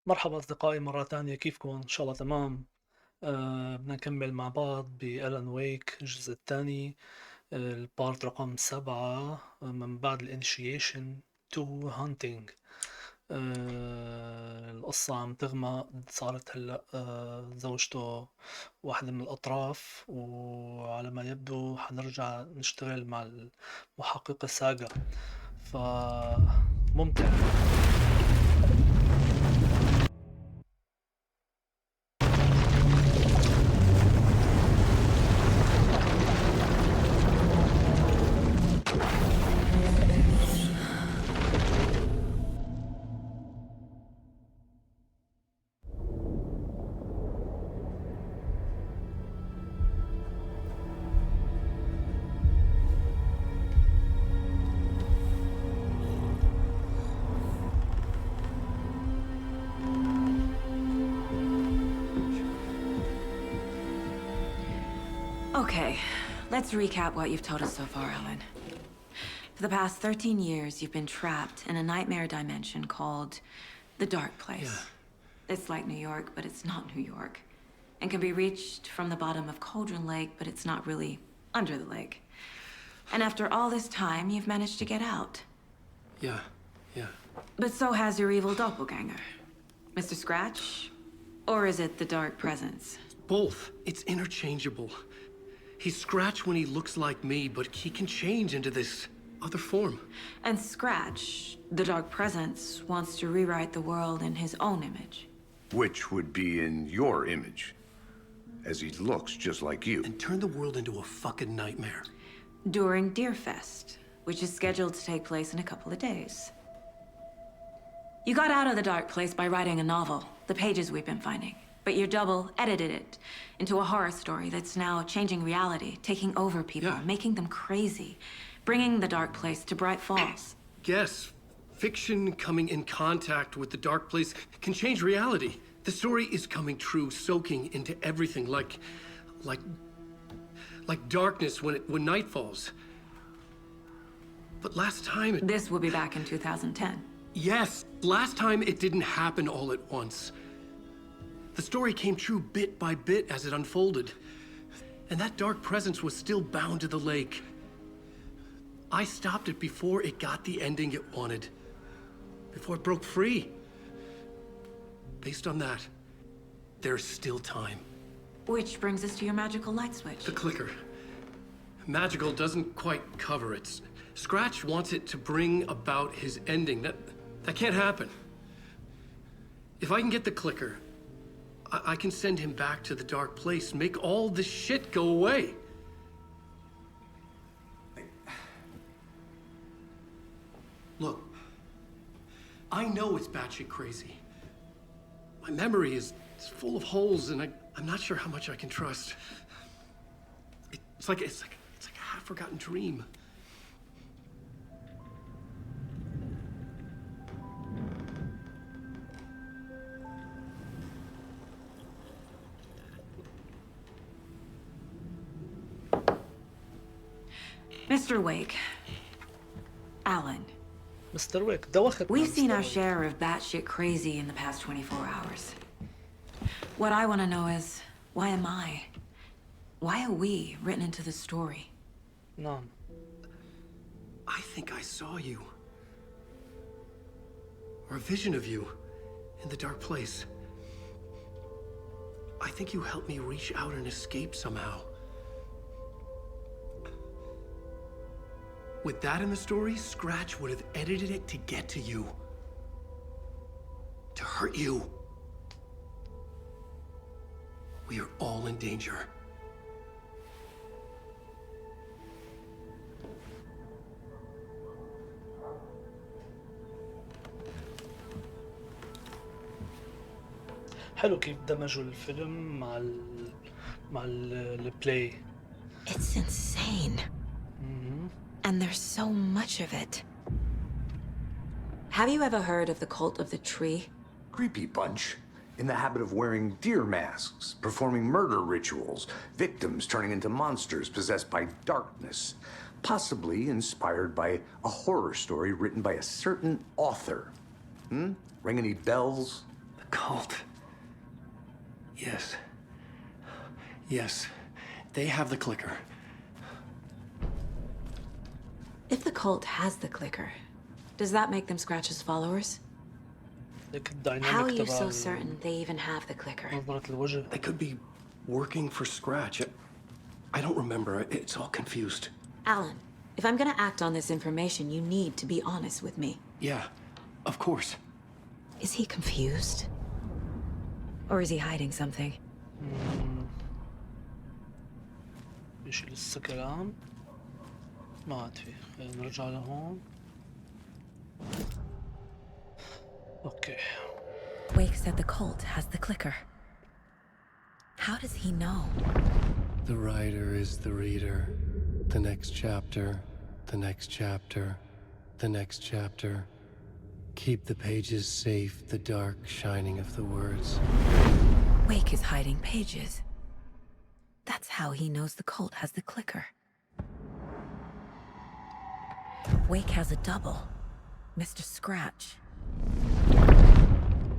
مرحبا أصدقائي مرة تانية، كيفكم؟ إن شاء الله تمام. بدنا نكمل مع بعض بألان ويك الجزء الثاني. البارت رقم 7 من بعد الانيشيشن تو هانتينج. القصة عم تغمق. صارت هلأ زوجته واحدة من الأطراف، وعلى ما يبدو حنرجع نشتغل مع المحققة ساجا. فممتع. Okay, let's recap what you've told us so far, Ellen. For the past 13 years, you've been trapped in a nightmare dimension called the Dark Place. Yeah. It's like New York, but it's not New York. And can be reached from the bottom of Cauldron Lake, but it's not really under the lake. And after all this time, you've managed to get out. Yeah. But so has your evil doppelganger. Mr. Scratch? Or is it the Dark Presence? Both. It's interchangeable. He's Scratch when he looks like me, but he can change into this other form. And Scratch, the Dark Presence, wants to rewrite the world in his own image. Which would be in your image, as he looks just like you. And turn the world into a fucking nightmare. During Deerfest, which is scheduled to take place in a couple of days. You got out of the Dark Place by writing a novel, the pages we've been finding. But your double edited it into a horror story that's now changing reality, taking over people, Yeah. making them crazy, bringing the Dark Place to Bright Falls. Yes, fiction coming in contact with the Dark Place can change reality. The story is coming true, soaking into everything like darkness when night falls. But last time it... This will be back in 2010. Yes, last time it didn't happen all at once. The story came true bit by bit as it unfolded. And that dark presence was still bound to the lake. I stopped it before it got the ending it wanted. Before it broke free. Based on that, there's still time. Which brings us to your magical light switch. The clicker. Magical doesn't quite cover it. Scratch wants it to bring about his ending. That can't happen. If I can get the clicker, I can send him back to the Dark Place, make all this shit go away. Look, I know it's batshit crazy. My memory is full of holes, and I'm not sure how much I can trust. It's like a half-forgotten dream. Mr. Wake. Alan. مستر ويك دوختنا. We've seen our share of batshit crazy in the past 24 hours. What I want to know is, why am I? Why are we written into the story? نعم. I think I saw you. Or a vision of you in the Dark Place. I think you helped me reach out and escape somehow. With that in the story, Scratch would have edited it to get to you. To hurt you. We are all in danger. حلو كيف دمجوا الفيلم مع البلاي. It's insane. And there's so much of it. Have you ever heard of the cult of the tree? Creepy bunch. In the habit of wearing deer masks, performing murder rituals, victims turning into monsters possessed by darkness. Possibly inspired by a horror story written by a certain author. Ring any bells? Cult. Yes. Yes. They have the clicker. If the cult has the clicker, does that make them Scratch's followers? لك How are الدايناميك you تبع so certain they even have the clicker? نظرة الوجه. They could be working for Scratch. I don't remember. It's all confused. Alan, if I'm gonna act on this information, you need to be honest with me. Yeah, of course. Is he confused? Or is he hiding something? فيش لسه كلام. ما عاد في. خلينا نرجع لهون. اوكي. Wake said the cult has the clicker. How does he know? The writer is the reader. The next chapter, the next chapter, the next chapter. Keep the pages safe, the dark shining of the words. Wake is hiding pages. That's how he knows the cult has the clicker. Wake has a double, Mr. Scratch.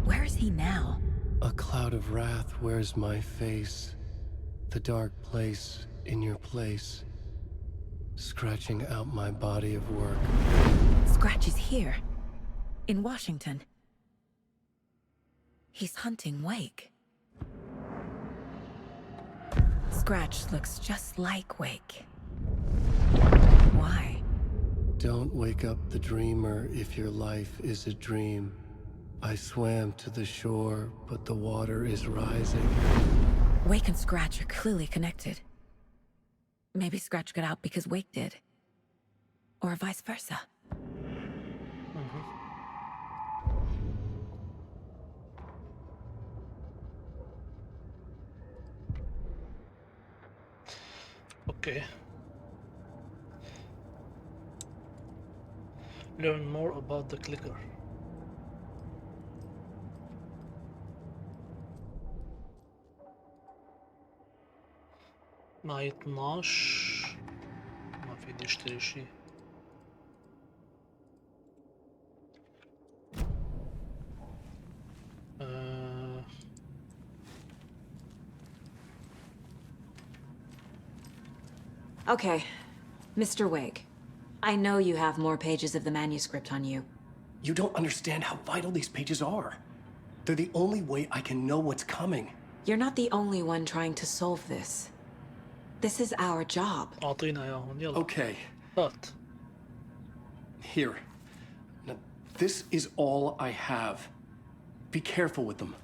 Where is he now? A cloud of wrath wears my face. The dark place in your place. Scratching out my body of work. Scratch is here, in Washington. He's hunting Wake. Scratch looks just like Wake. Why? Don't wake up the dreamer if your life is a dream. I swam to the shore, but the water is rising. Wake and Scratch are clearly connected. Maybe Scratch got out because Wake did. Or vice versa. Okay. Learn more about the clicker. معي 12. ما فيني اشتري شي. Okay, Mr. Wake. I know you have more pages of the manuscript on you. You don't understand how vital these pages are. They're the only way I can know what's coming. You're not the only one trying to solve this. This is our job. أعطينا إياهم يلا. Okay, هات. here. Now, this is all I have. Be careful with them.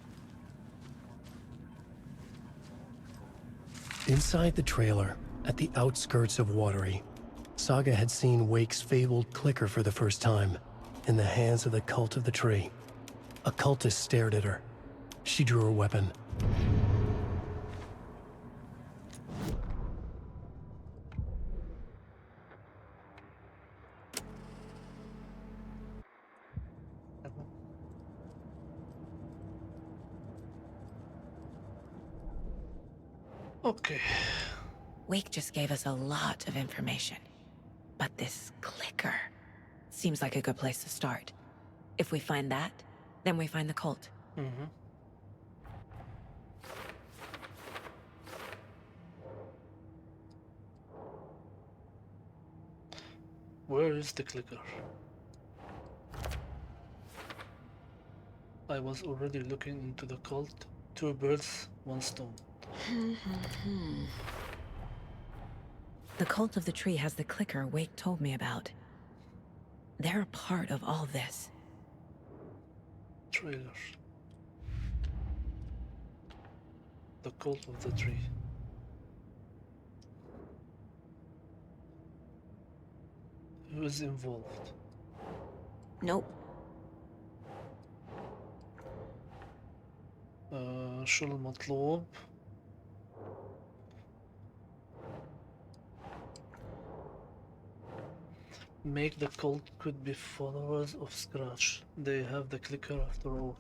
Inside the trailer, at the outskirts of Watery, Saga had seen Wake's fabled clicker for the first time, in the hands of the cult of the tree. A cultist stared at her. She drew her weapon. Okay. Wake just gave us a lot of information. But this clicker seems like a good place to start. If we find that, then we find the cult. Where is the clicker? I was already looking into the cult. 2 birds, 1 stone. The cult of the tree has the clicker Wake told me about. They're a part of all this. Trailer. The cult of the tree. Who is involved? Nope. شو المطلوب؟ Make the cult could be followers of Scratch. They have the clicker after all.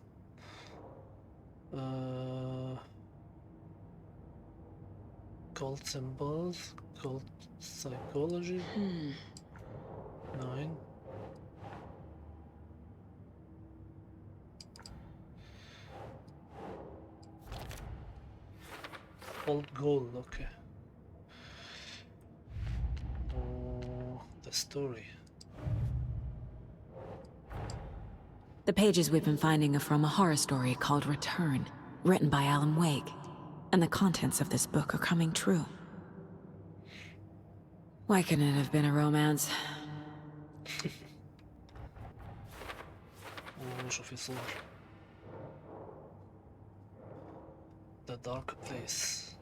Cult symbols, cult psychology. 9. Old goal, okay. Oh, the story. The pages we've been finding are from a horror story called Return, written by Alan Wake. And the contents of this book are coming true. Why couldn't it have been a romance? وشو في صور. The dark place.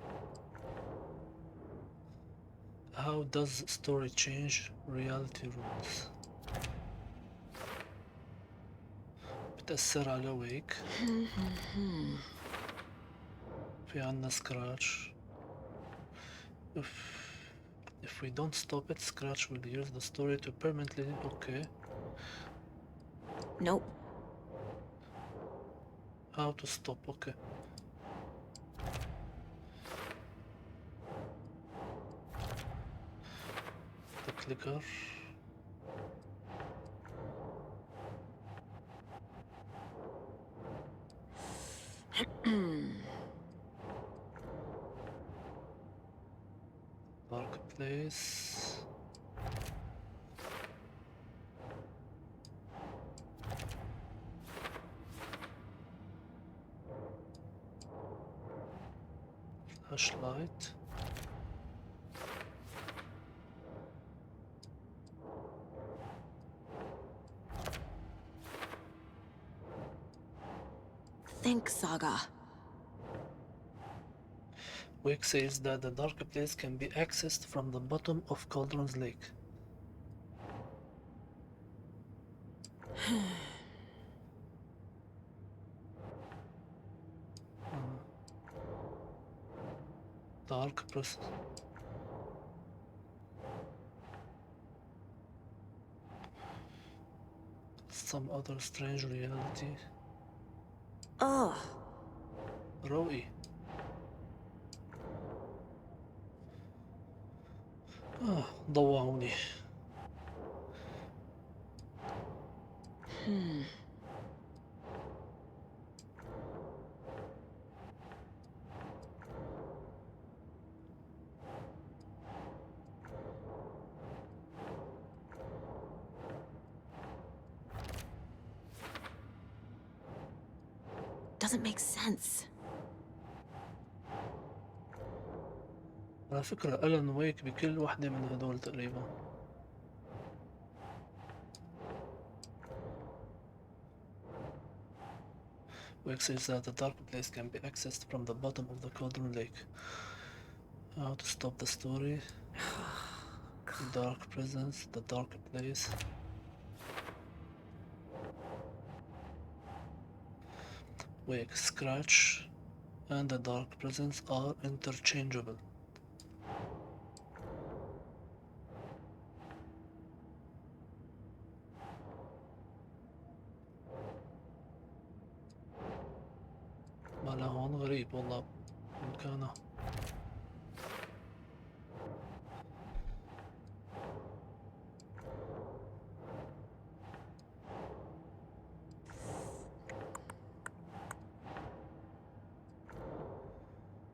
How does story change reality rules? بتأثر على ويك. في عنا scratch. If we don't stop it, Scratch will use the story to permanently... Okay. Nope. How to stop? Okay. The clicker. Dark place. Flashlight. Think, Saga. Wake says that the dark place can be accessed from the bottom of Cauldron's Lake. Dark process. Some other strange reality. Ugh. روقي. ضوعوني. Doesn't make sense. على فكرة ألان ويك بكل وحدة من هدول تقريبا. Wake says that the dark place can be accessed from the bottom of the Cauldron Lake. How to stop the story? Dark presence, the dark place. Wake, Scratch, and the dark presence are interchangeable. ما لا هون غريب والله بإمكانه.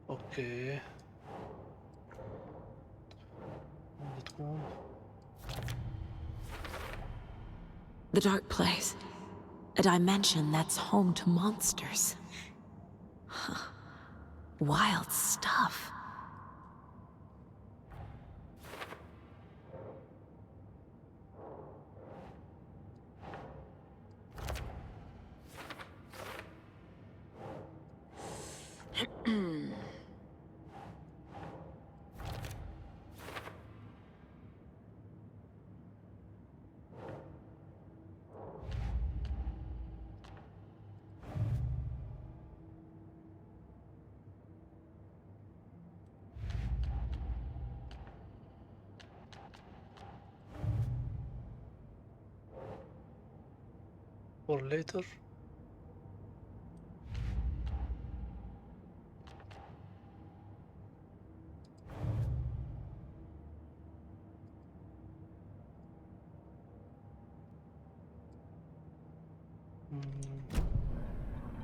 اوكي وين تكون؟ The dark place. A dimension that's home to monsters. Huh. Wild stuff. For later.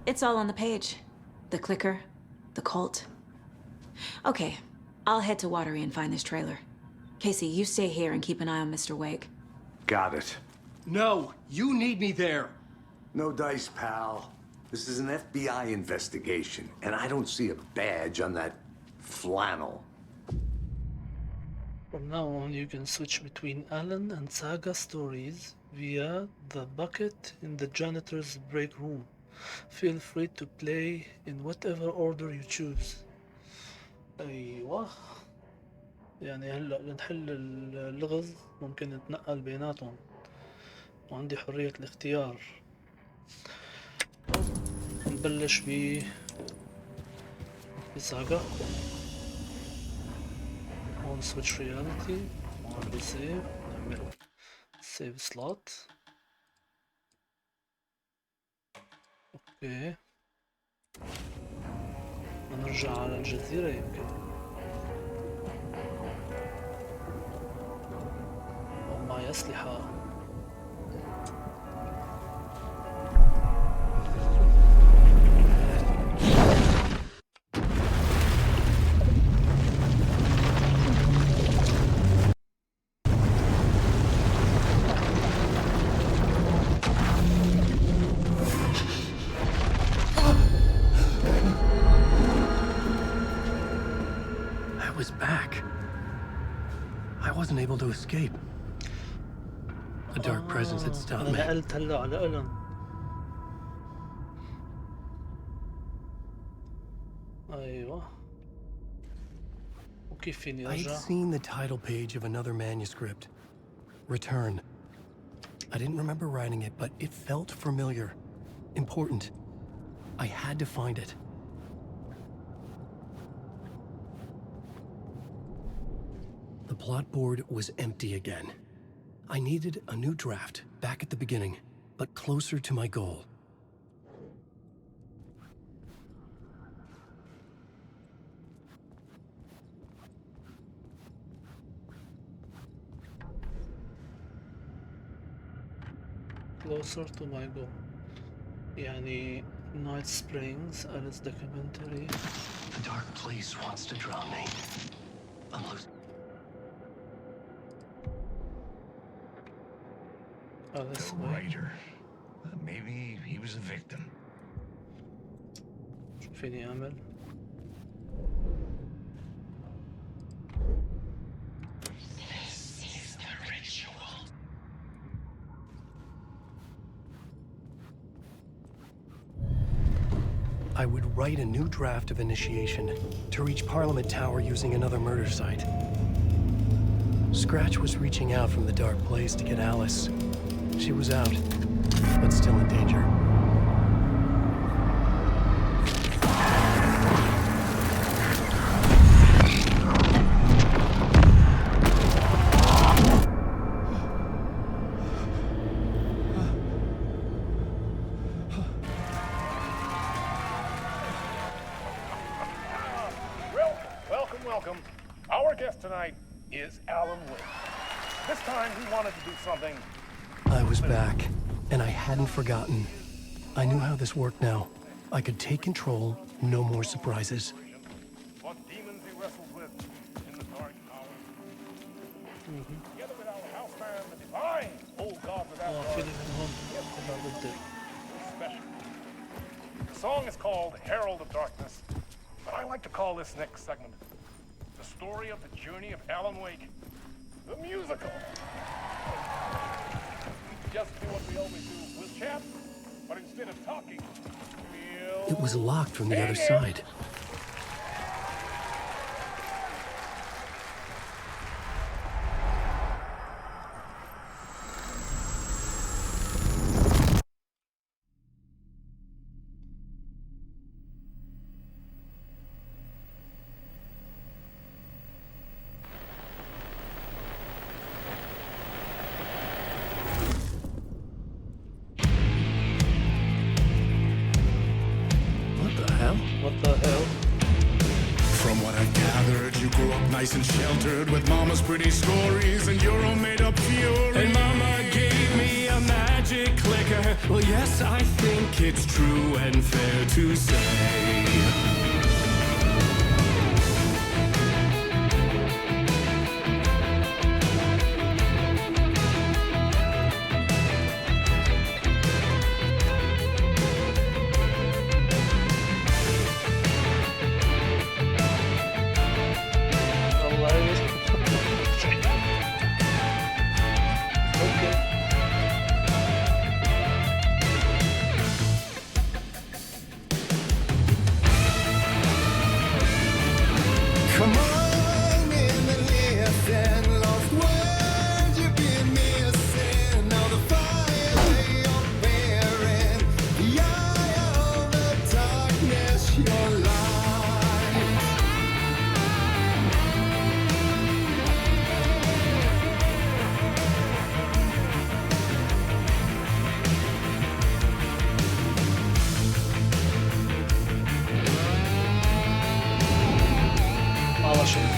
It's all on the page. The clicker, the cult, Okay, I'll head to Watery and find this trailer. Casey, you stay here and keep an eye on Mr. Wake. Got it. No, you need me there. No dice, pal. This is an FBI investigation, and I don't see a badge on that flannel. From now on, you can switch between Alan and Saga stories via the bucket in the janitor's break room. Feel free to play in whatever order you choose. أيوة. يعني هلا لنحل اللغز ممكن نتنقل بيناتهم وعندي حرية الاختيار. نبلش بساقة. هون سويتش رياليتي، هون بسيف، نعمل سيف سلوت. اوكي، نرجع على الجزيرة يمكن، ومعي أسلحة. Able to escape. A dark presence had stopped me. أنا نقلت هلا على ألان. أيوة. وكيف فيني أرجع؟ I'd seen the title page of another manuscript. Return. I didn't remember writing it, but it felt familiar. Important. I had to find it. The plot board was empty again. I needed a new draft, back at the beginning, but closer to my goal. Closer to my goal. يعني Night Springs, Alice documentary. The dark place wants to drown me. I'm losing. Alice The writer. Maybe he was a victim. شو فيني أعمل؟ This is the ritual. I would write a new draft of initiation to reach Parliament Tower using another murder site. Scratch was reaching out from the dark place to get Alice. She was out, but still in danger. Welcome. Our guest tonight is Alan Wake. This time he wanted to do something. I was back, and I hadn't forgotten. I knew how this worked now. I could take control, no more surprises. What demons he wrestles with in the dark hours. Together with our house band, the divine old gods of فيني Asgard. من هون إذا بدي. Special. The song is called Herald of Darkness, but I like to call this next segment the story of the journey of Alan Wake, the musical. Just do what we always do. We'll chat, but instead of talking, we'll... It was locked from the other side. What the hell? From what I gathered, you grew up nice and sheltered with mama's pretty stories and your own made-up fury. And mama gave me a magic clicker. Well, yes, I think it's true and fair to say شيء.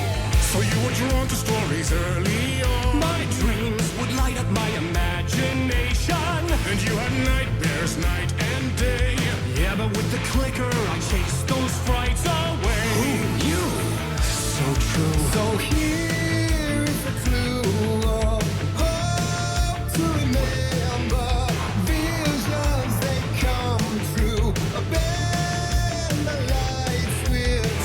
So you were drawn to stories early on. My dreams would light up my imagination. And you had nightmares night and day. Yeah, but with the clicker, I chased those frights away. Who knew? So true. So here is the clue of hope to remember. Visions, they come true. Abandon the light switch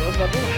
يلا نروح.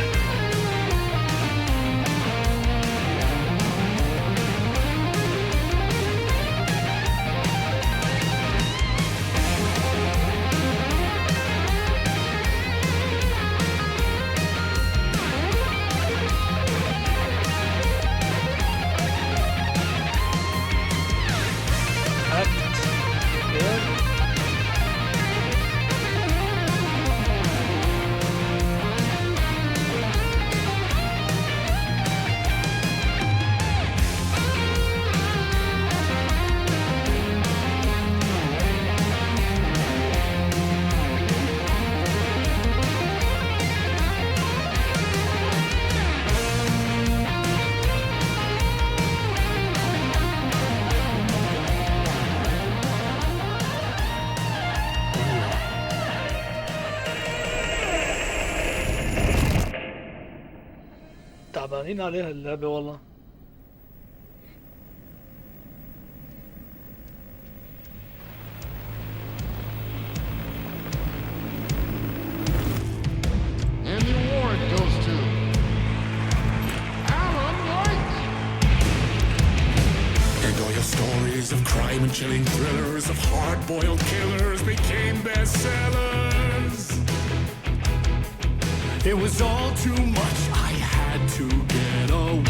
تعبانين عليها اللعبة والله. And the award goes to Alan White. And all your stories of crime and chilling thrillers of hard-boiled killers became bestsellers. It was all too much, I had to get away.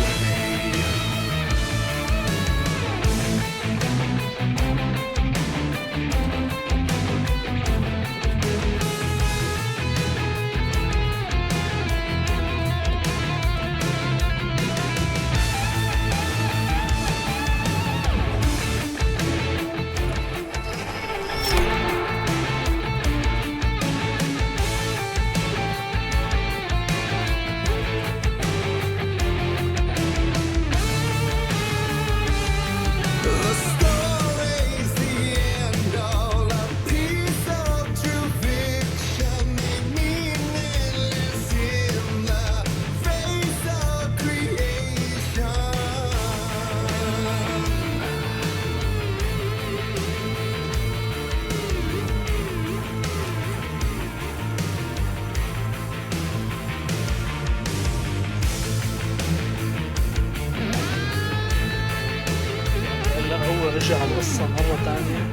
رجع القصة مرة تانية.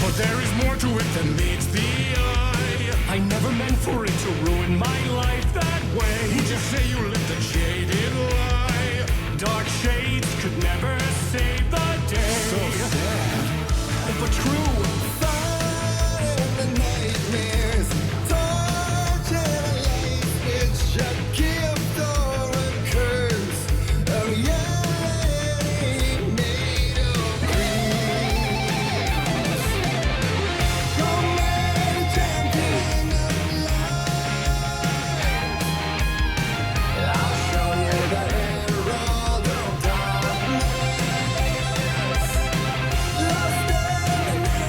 But there is more to it than meets the eye. I never meant for it to ruin my life that way. You just say you lived a jaded lie. Dark shades could never save the day. So sad, but true. Fire in the nightmares, torch and a light which a gift or a curse. A reality made of dreams. Come on, champion of light. I'll show you the herald of darkness. Lost in the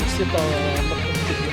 موسيقى مكتوب.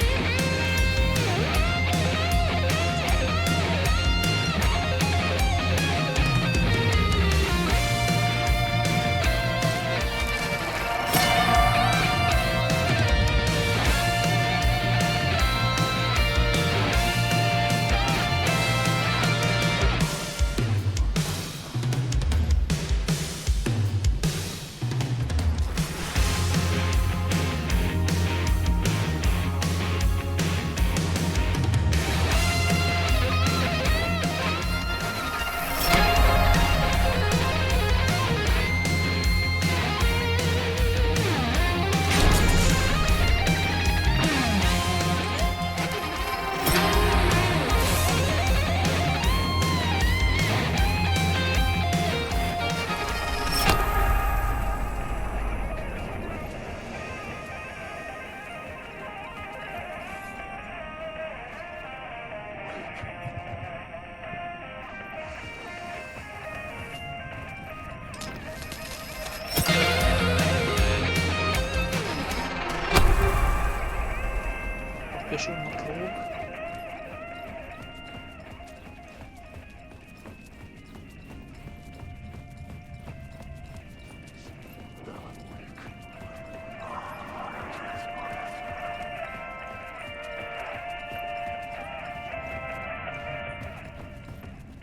شو المطلوب؟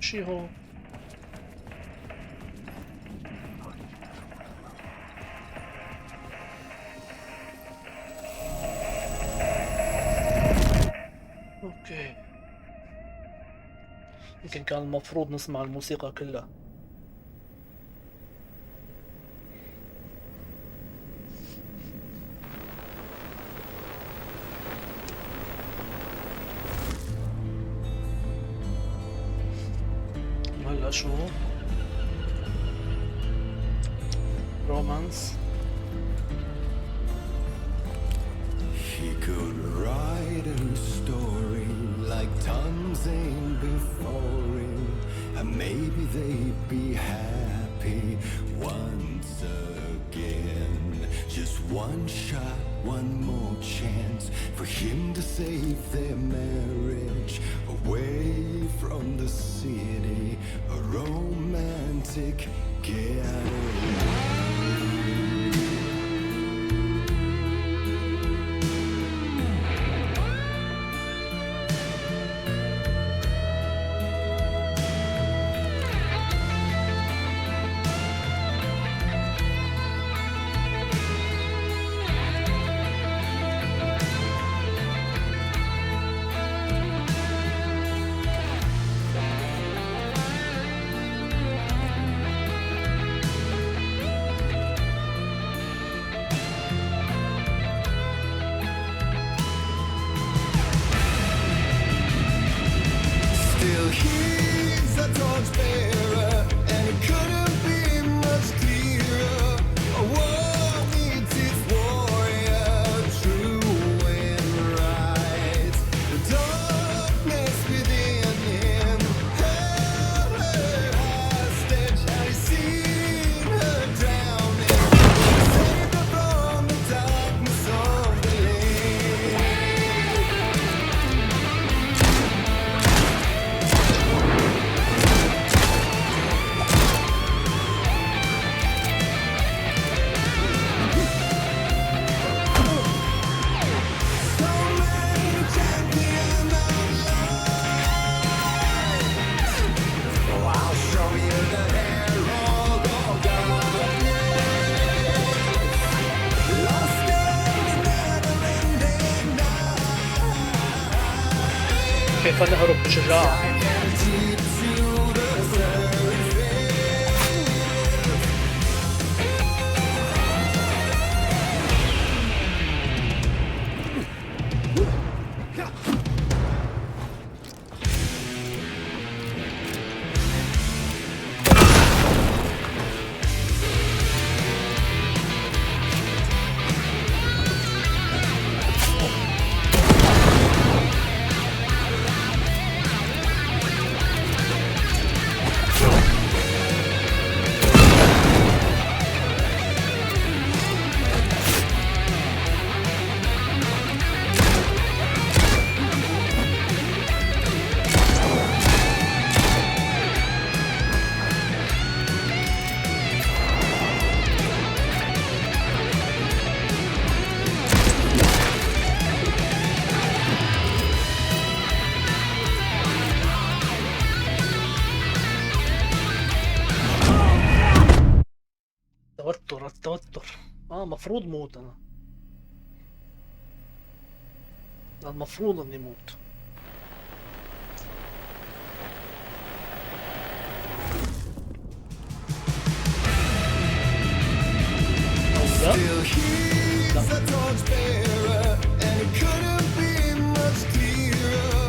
شي هو اوكي، يمكن كان المفروض نسمع الموسيقى كلها. هلا شو رومانس. He could write a story like tons ain't before him, and maybe they'd be happy once again. Just one shot, one more chance for him to save their marriage away from the city, a romantic getaway. كيف نهرب بشجاعة. مفروض موت انا. المفروض اني موت. Still he's a torchbearer, and it couldn't be much clearer.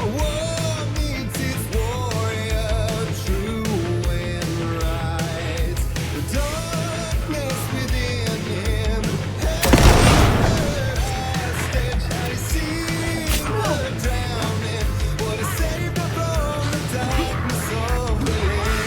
A war needs its warrior, true and right. The darkness within him hostage. Had he seen her drowning? Would have saved her from the darkness of the lake.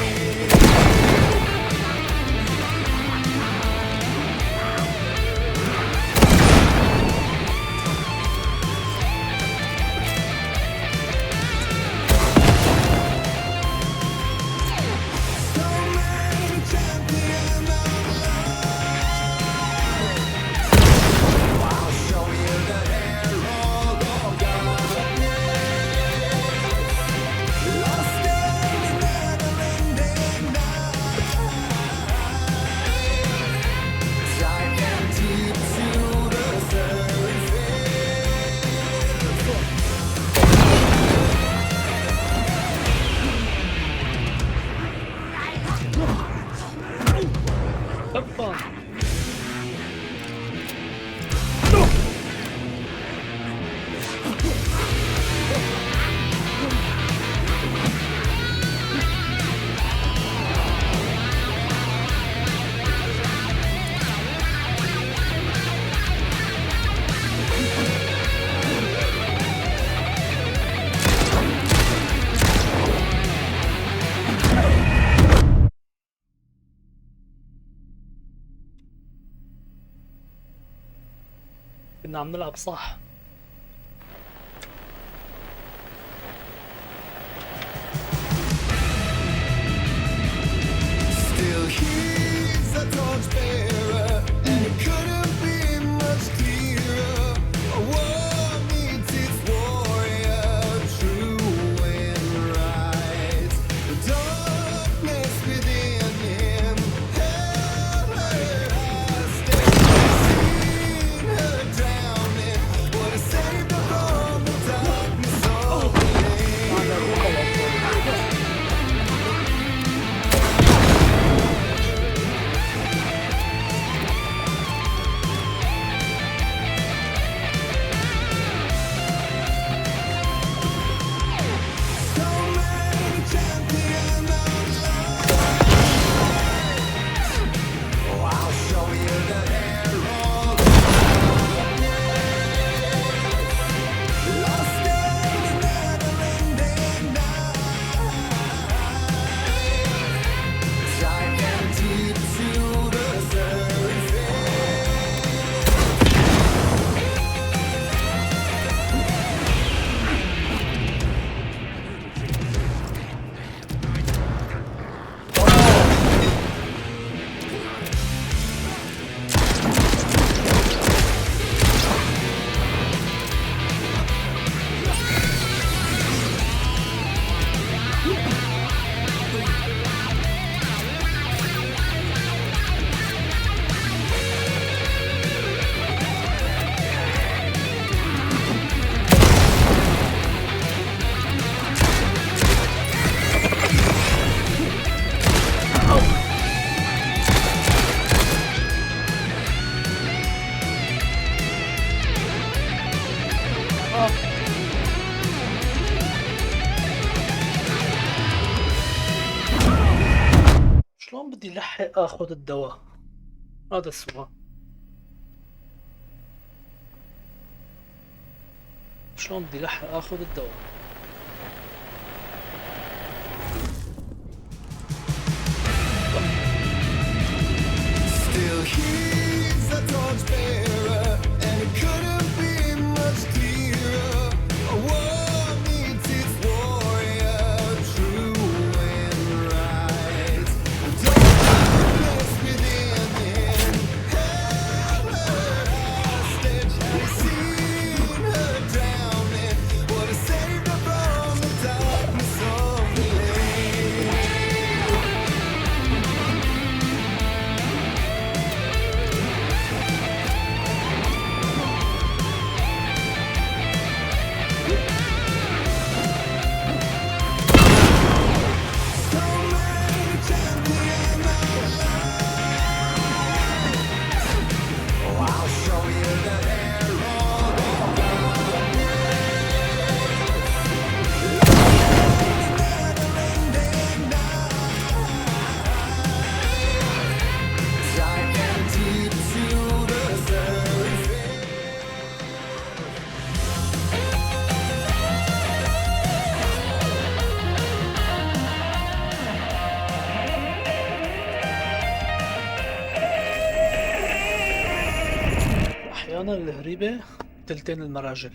كنا عم نلعب صح. Still he's a torchbearer, and it couldn't be much clearer. A war needs its warrior, true and right. The darkness within him held her hostage. Seen her drowning, would have saved her from the darkness of the lake. شلون بدي لحق اخذ الدواء؟ هذا السؤال. شلون بدي لحق اخذ الدواء؟ Still he's a torchbearer, and it couldn't be much clearer. A war needs its warrior, true and right. The darkness within him held her hostage. Had he seen her drowning, would have saved her غريبة. تلتين المراجل.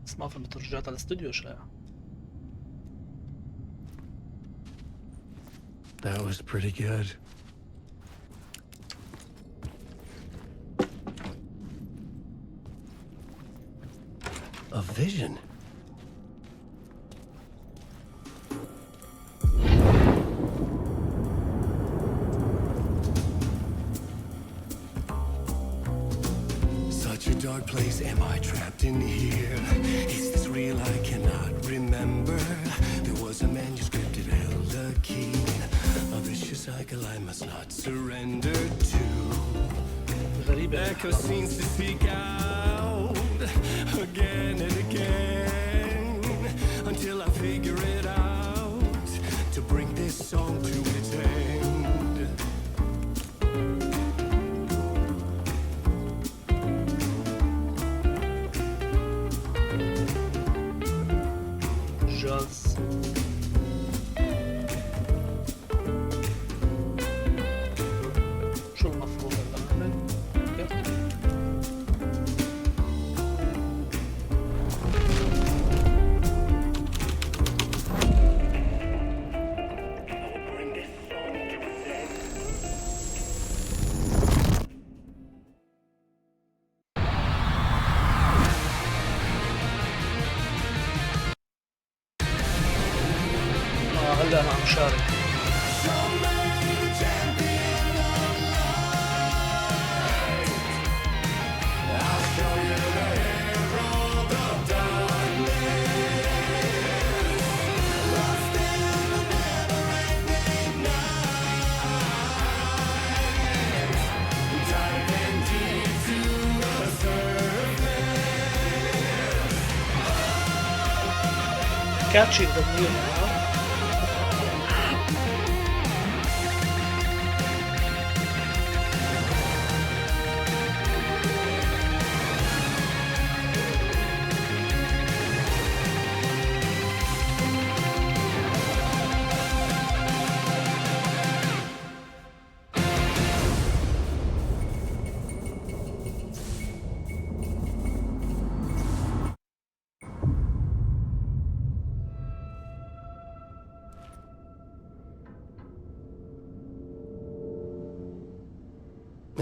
بس ما فهمت، رجعت على الاستوديو شايع. That was pretty good. A vision. Such a dark place, am I trapped in here? Is this real? I cannot remember. There was a manuscript, it held a key. A vicious cycle I must not surrender to. غريبة. Echo seems to speak out again and again until I figure it out to bring this song to its end. جاز. شو المفروض هلا نعمل؟ كيف؟ هلا انا عم شارك. كاتشي الأغنية.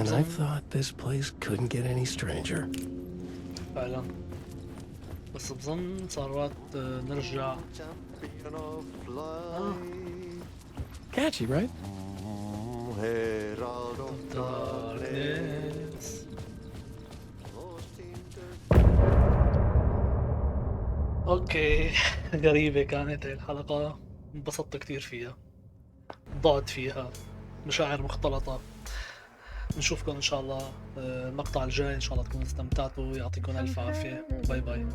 And I thought this place couldn't get any stranger. فعلا. بس بظن صار وقت نرجع. Catchy, right? داركنس. اوكي. غريبة كانت هاي الحلقة، انبسطت كتير فيها، ضعت فيها، مشاعر مختلطة. نشوفكم ان شاء الله المقطع الجاي، ان شاء الله تكونوا استمتعتوا. يعطيكم الف عافية. باي باي.